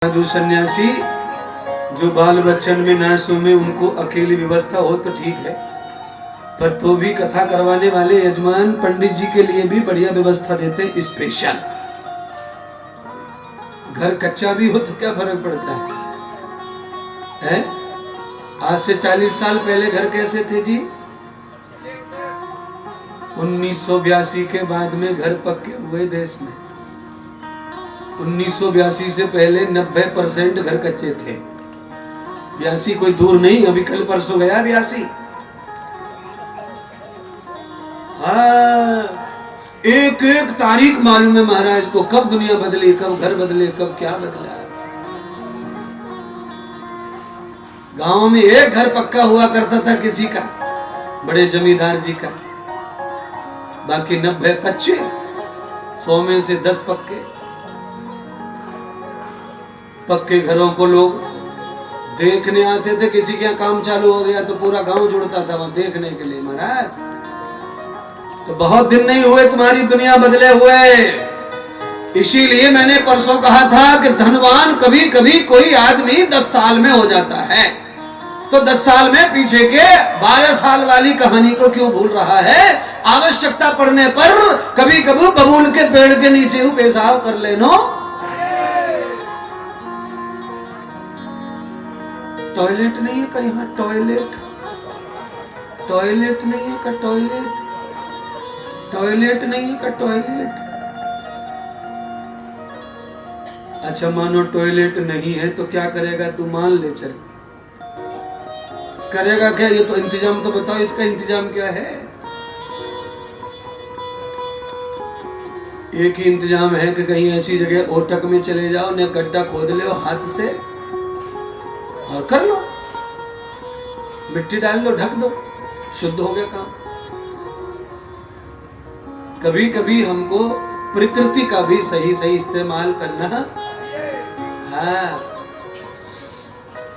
साधु सन्यासी जो बाल बच्चन में ना सोमे उनको अकेली व्यवस्था हो तो ठीक है, पर तो भी कथा करवाने वाले यजमान पंडित जी के लिए भी बढ़िया व्यवस्था देते स्पेशल। घर कच्चा भी हो तो क्या फर्क पड़ता है? आज से 40 साल पहले घर कैसे थे जी? 1982 के बाद में घर पक्के हुए देश में। 1982 से पहले 90% घर कच्चे थे। 82 कोई दूर नहीं, अभी कल परसों गया 82। हाँ, एक एक तारीख मालूम है महाराज को, कब दुनिया बदली, कब घर बदले, कब क्या बदला। गांव में एक घर पक्का हुआ करता था किसी का, बड़े जमींदार जी का, बाकी 90 कच्चे, 100 में से 10 पक्के। पक्के घरों को लोग देखने आते थे, किसी के यहाँ काम चालू हो गया तो पूरा गांव जुड़ता था वहां देखने के लिए। महाराज तो बहुत दिन नहीं हुए तुम्हारी दुनिया बदले हुए। इसीलिए मैंने परसों कहा था कि धनवान कभी कभी कोई आदमी 10 साल में हो जाता है, तो 10 साल में पीछे के 12 साल वाली कहानी को क्यों भूल रहा है? आवश्यकता पड़ने पर कभी कभी बबूल के पेड़ के नीचे पेशाब कर लेनो। टॉयलेट नहीं है का यहाँ? टॉयलेट टॉयलेट नहीं है का? टॉयलेट टॉयलेट नहीं है का? टॉयलेट। अच्छा मानो टॉयलेट नहीं है तो क्या करेगा तू? मान ले चल, करेगा क्या? ये तो इंतजाम तो बताओ, इसका इंतजाम क्या है? एक ही इंतजाम है कि कहीं ऐसी जगह ओटक में चले जाओ, न गड्ढा खोद ले हाथ से और कर लो, मिट्टी डाल दो, ढक दो, शुद्ध हो गया काम। कभी कभी हमको प्रकृति का भी सही सही इस्तेमाल करना। हाँ,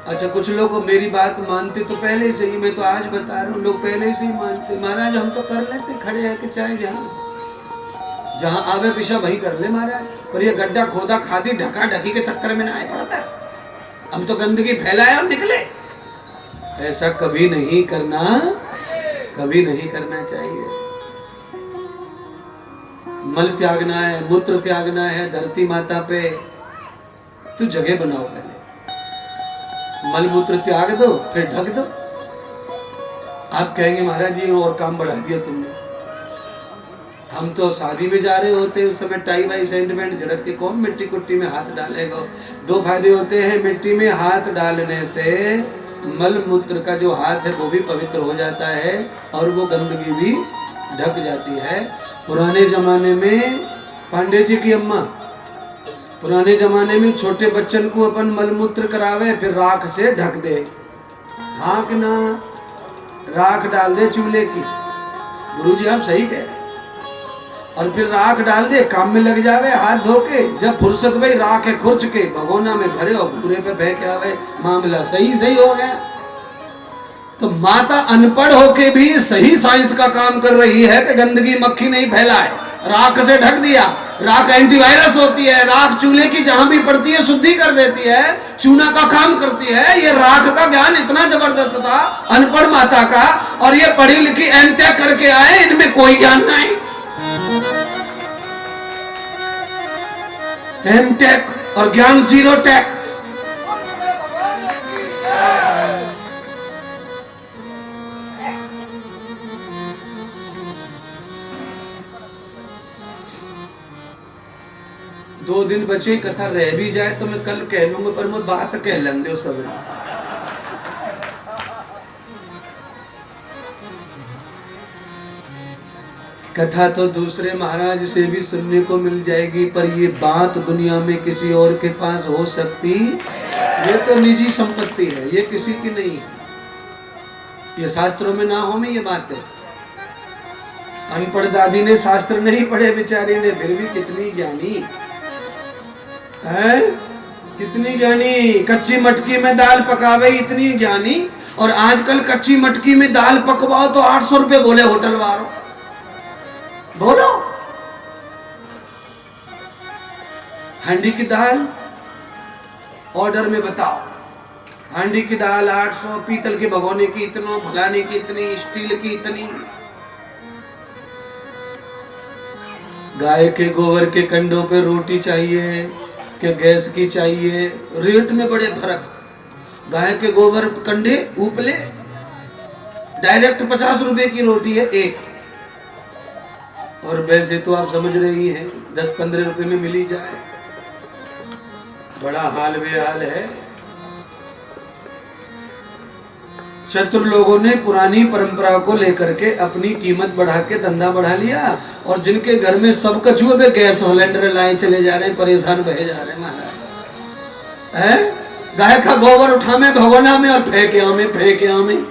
अच्छा कुछ लोग मेरी बात मानते तो पहले से ही, मैं तो आज बता रहा हूँ, लोग पहले से ही मानते महाराज हम तो कर लेते, खड़े हैं कि चाहे जहाँ आवे पिछा वही कर ले महाराज, पर ये गड्ढा खोदा खादी ढका ढकी के चक्कर में ना आए पड़ता है, हम तो गंदगी फैलाए और निकले। ऐसा कभी नहीं करना, कभी नहीं करना चाहिए। मल त्यागना है, मूत्र त्यागना है धरती माता पे, तो जगह बनाओ पहले, मल मूत्र त्याग दो फिर ढक दो। आप कहेंगे महाराज ये और काम बढ़ा दिया तुमने। हम तो शादी में जा रहे होते उस समय टाई वाई सेंटिमेंट झड़क के कौन मिट्टी कुट्टी में हाथ डालेगा। 2 फायदे होते हैं मिट्टी में हाथ डालने से, मल मूत्र का जो हाथ है वो भी पवित्र हो जाता है और वो गंदगी भी ढक जाती है। पुराने जमाने में पांडे जी की अम्मा, पुराने जमाने में छोटे बच्चन को अपन मलमूत्र करावे फिर राख से ढक दे, हाँक ना राख डाल दे चूल्हे की। गुरुजी आप सही कह रहे, और फिर राख डाल दे, काम में लग जावे, हाथ धो के जब फुर्सत भाई राख है खुर्च के भगोना में भरे और पूरे पे फेंक आवे, मामला सही सही हो गया। तो माता अनपढ़ होके भी सही साइंस का काम कर रही है कि गंदगी मक्खी नहीं फैलाए, राख से ढक दिया। राख एंटीवायरस होती है, राख चूल्हे की जहां भी पड़ती है शुद्धि कर देती है, चूना का काम करती है। ये राख का ज्ञान इतना जबरदस्त था अनपढ़ माता का, और ये पढ़ी लिखी एमटेक करके आए, इनमें कोई ज्ञान नहीं। एमटेक और ज्ञान जीरो टेक। दो दिन बचे, कथा रह भी जाए तो मैं कल कह लूंगा, पर मैं बात कह लेंगे उस समय। कथा तो दूसरे महाराज से भी सुनने को मिल जाएगी, पर ये बात दुनिया में किसी और के पास हो सकती, ये तो निजी संपत्ति है, ये किसी की नहीं है। ये शास्त्रों में ना हो में ये बात है। अनपढ़ दादी ने शास्त्र नहीं पढ़े बेचारी ने, फिर भी कितनी ज्ञानी है, कितनी ज्ञानी। कच्ची मटकी में दाल पकावे इतनी ज्ञानी, और आजकल कच्ची मटकी में दाल पकवाओ तो 800 रुपए बोले होटल वालों। बोलो हांडी की दाल ऑर्डर में बताओ, हांडी की दाल 800, पीतल के भगोने की इतनो, फलाने की इतनी, स्टील की इतनी। गाय के गोबर के कंडों पे रोटी चाहिए कि गैस की चाहिए, रेट में बड़े फर्क। गाय के गोबर कंडे उपले डायरेक्ट 50 रुपए की रोटी है एक, और वैसे तो आप समझ रही हैं 10-15 रुपए में मिली जाए। बड़ा हाल बेहाल है। चतुर लोगों ने पुरानी परंपरा को लेकर के अपनी कीमत बढ़ा के धंधा बढ़ा लिया, और जिनके घर में सब कछुए पे गैस सिलेंडर लाए चले जा रहे हैं, परेशान बहे जा रहे हैं महाराज। है गाय का गोबर उठा में भगोना में और फेंके आमे, फेंके आमे।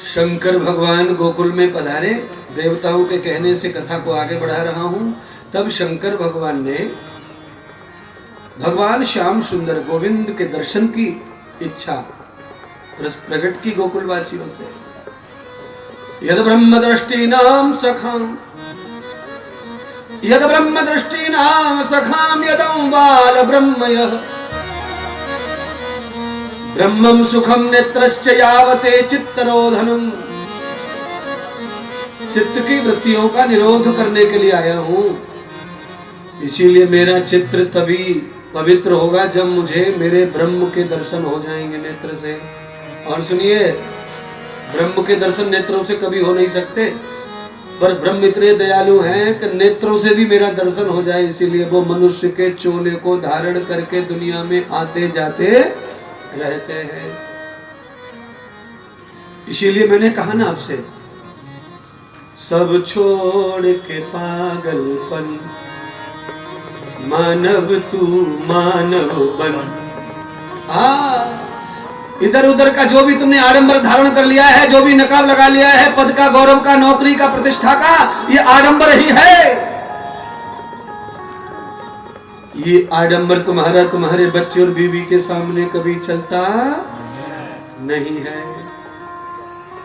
शंकर भगवान गोकुल में पधारे, देवताओं के कहने से कथा को आगे बढ़ा रहा हूं। तब शंकर भगवान ने भगवान श्याम सुंदर गोविंद के दर्शन की इच्छा प्रकट की गोकुलवासियों से। यद ब्रह्म दृष्टि नाम सखाम, यद ब्रह्म दृष्टि नाम सखाम, यदं बाल ब्रह्मयः ब्रह्मं सुखम नेत्रश्च यावते चित्तरोधनम। चित्त की वृत्तियों का निरोध करने के लिए आया हूं। इसीलिए मेरा चित्र तभी पवित्र होगा जब मुझे मेरे ब्रह्म के दर्शन हो जाएंगे नेत्र से। और सुनिए, ब्रह्म के दर्शन नेत्रों से कभी हो नहीं सकते, पर ब्रह्म इतने दयालु हैं कि नेत्रों से भी मेरा दर्शन हो जाए, इसीलिए वो मनुष्य के चोले को धारण करके दुनिया में आते जाते रहते हैं। इसीलिए मैंने कहा ना आपसे, सब छोड़ के पागलपन मानव तू मानव बन। इधर उधर का जो भी तुमने आडंबर धारण कर लिया है, जो भी नकाब लगा लिया है, पद का, गौरव का, नौकरी का, प्रतिष्ठा का, ये आडंबर ही है। ये आडंबर तुम्हारा तुम्हारे बच्चे और बीवी के सामने कभी चलता नहीं है।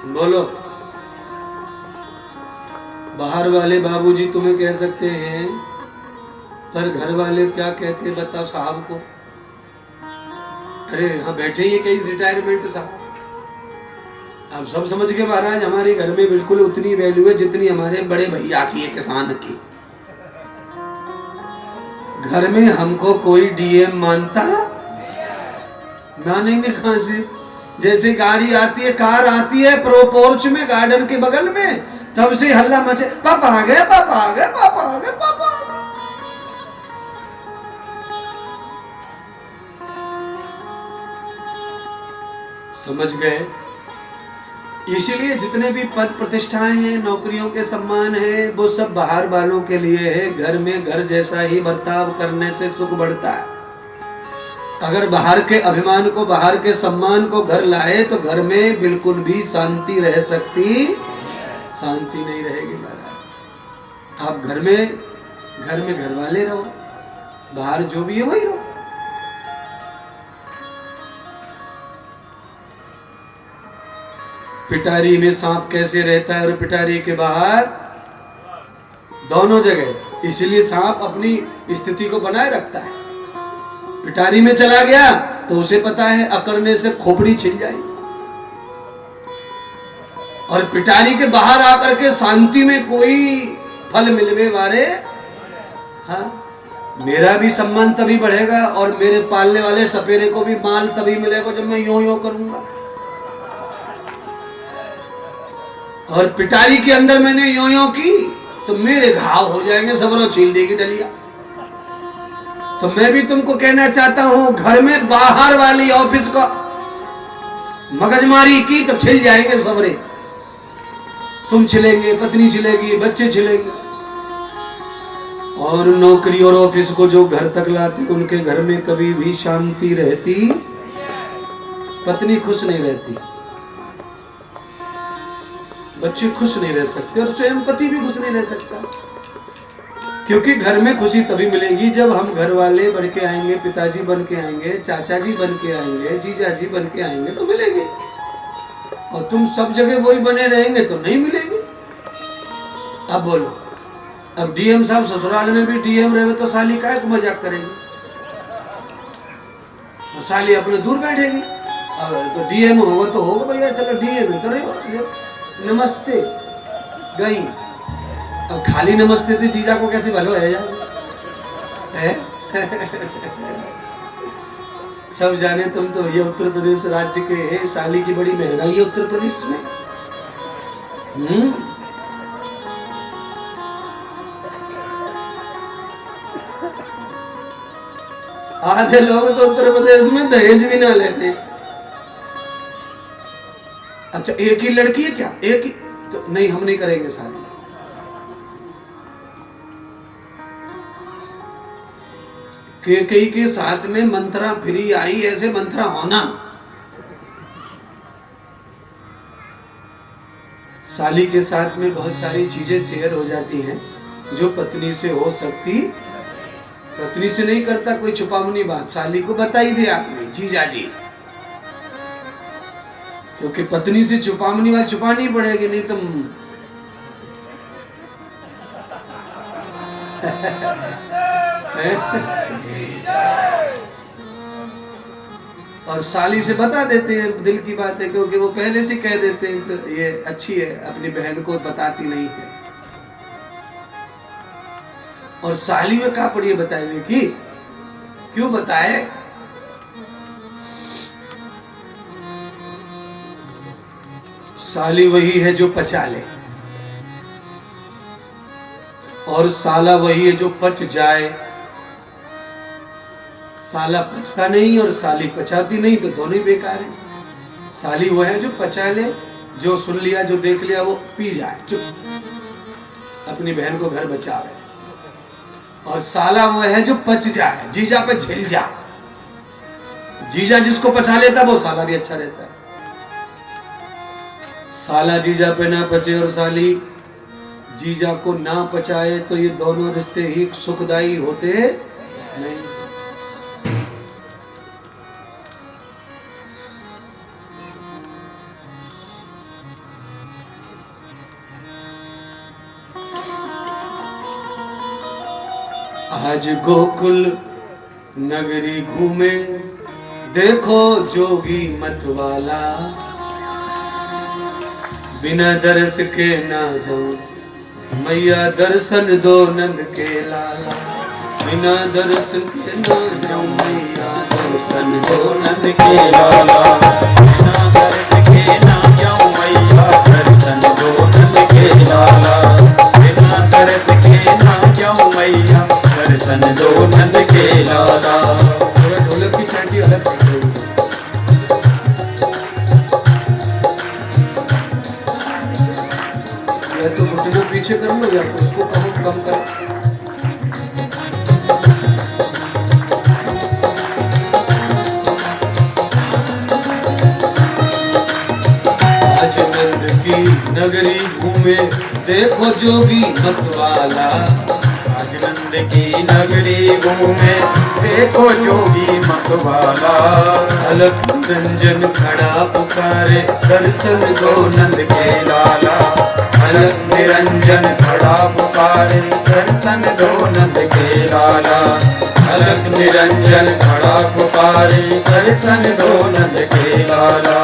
बोलो, बाहर वाले बाबूजी तुम्हें कह सकते हैं, पर घर वाले क्या कहते हैं बताओ साहब को? अरे यहाँ बैठे ही कई रिटायरमेंट साहब, आप सब समझ के महाराज, हमारे घर में बिल्कुल उतनी वैल्यू है जितनी हमारे बड़े भैया की है, किसान की। घर में हमको कोई डीएम मानता, मानेंगे कहां से? जैसे गाड़ी आती है, कार आती है पोर्च में, गार्डन के बगल में, तब से हल्ला मचे, पापा आ गए, पापा आ गए, पापा आ गए, पापा। समझ गए? इसलिए जितने भी पद प्रतिष्ठाएं हैं, नौकरियों के सम्मान हैं, वो सब बाहर वालों के लिए है। घर में घर जैसा ही बर्ताव करने से सुख बढ़ता है। अगर बाहर के अभिमान को, बाहर के सम्मान को घर लाए तो घर में बिल्कुल भी शांति रह सकती, शांति नहीं रहेगी महाराज। आप घर में घर वाले रहो, बाहर जो भी है वही रहो। पिटारी में सांप कैसे रहता है और पिटारी के बाहर, दोनों जगह। इसलिए सांप अपनी स्थिति को बनाए रखता है। पिटारी में चला गया तो उसे पता है अकड़ने से खोपड़ी छिल जाएगी, और पिटारी के बाहर आकर के शांति में कोई फल मिलवे वाले, हाँ, मेरा भी सम्मान तभी बढ़ेगा और मेरे पालने वाले सपेरे को भी माल तभी मिलेगा जब मैं यूं यूं करूंगा। और पिटारी के अंदर मैंने यूं यूं की तो मेरे घाव हो जाएंगे, सबरों छील देगी डलिया। तो मैं भी तुमको कहना चाहता हूं, घर में बाहर वाली ऑफिस को मगजमारी की तो छिल जाएंगे सबरे, तुम छिलेंगे, पत्नी छिलेगी, बच्चे छिलेंगे। और नौकरी और ऑफिस को जो घर तक लाते, उनके घर में कभी भी शांति रहती, पत्नी खुश नहीं रहती, बच्चे खुश नहीं रह सकते, और स्वयं पति भी खुश नहीं रह सकता। क्योंकि घर में खुशी तभी मिलेगी जब हम घर वाले बन के आएंगे, पिताजी बन के आएंगे, चाचा जी बन के आएंगे, जीजा जी बन के आएंगे तो मिलेगी। और तुम सब जगह वही बने रहेंगे तो नहीं मिलेगी। अब बोलो, अब डीएम साहब ससुराल में भी डीएम रहे तो साली काय को मजाक करेगी, साली अपने दूर बैठेगी। तो डीएम होगा तो होगा भैया, चलो डीएम है तो रहे, नमस्ते गई। अब खाली नमस्ते थे जीजा को कैसे भलो है यार है? सब जाने तुम तो ये उत्तर प्रदेश राज्य के है, साली की बड़ी महंगाई है उत्तर प्रदेश में। आधे लोग तो उत्तर प्रदेश में दहेज भी ना लेते। अच्छा एक ही लड़की है क्या? एक ही तो नहीं, हम नहीं करेंगे शादी। केकई के साथ में मंत्रा फ्री आई, ऐसे मंत्रा होना। साली के साथ में बहुत सारी चीजें शेयर हो जाती हैं जो पत्नी से हो सकती, पत्नी से नहीं करता कोई छुपामुनी बात, साली को बता ही दे आपने जीजा जी, क्योंकि पत्नी से छुपामुनी बात छुपानी पड़ेगी, नहीं तो और साली से बता देते हैं दिल की बात है, क्योंकि वो पहले से कह देते हैं तो ये अच्छी है, अपनी बहन को बताती नहीं है। और साली में क्या पड़ी है बताने की, क्यों बताए? साली वही है जो पचा ले, और साला वही है जो पच जाए। साला पचता नहीं और साली पचाती नहीं तो दोनों ही बेकार है। साली वो है जो पचा ले, जो सुन लिया जो देख लिया वो पी जाए, चुप, अपनी बहन को घर बचावे। और साला वो है जो पच जाए, जीजा पे झिल जाए। जीजा जिसको पचा लेता वो साला भी अच्छा रहता है। साला जीजा पे ना पचे और साली जीजा को ना पचाए तो ये दोनों रिश्ते ही सुखदायी होते नहीं। आज गोकुल नगरी घूमे देखो जोगी मतवाला, बिना दर्श के ना जाऊं मैया दर्शन दो नंद के लाला। बिना दर्शन के ना जाऊं मैया दर्शन दो नंद के लाला। बिना दर्श के ना जाऊं मैया दर्शन दो नंद के लाला। बिना दर्श के ना जाऊं मैया दर्शन दो नंद के लाला। ढोलक की छांटी अलग दिख रही है। या तो घुटना पीछे कर लो या तो उसको कम करो। आज नंद की नगरी घूमे देखो जोगी मतवाला। आज नंद की नगरी घूमे देखो जोगी मतवाला। अलख निरंजन खड़ा पुकारे दर्शन दो नंद के लाला। अलख निरंजन खड़ा पुकारे दर्शन दो नंद के लाला। अलख निरंजन खड़ा पुकारे दर्शन दो नंद के लाला।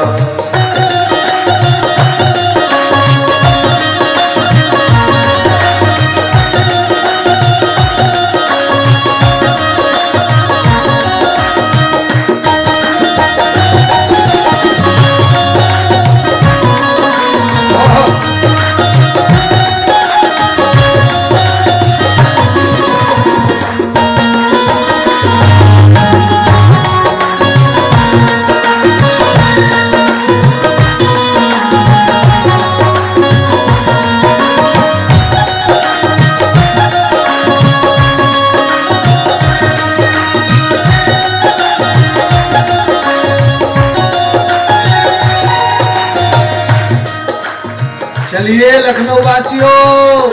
चलिए लखनऊ वासियों,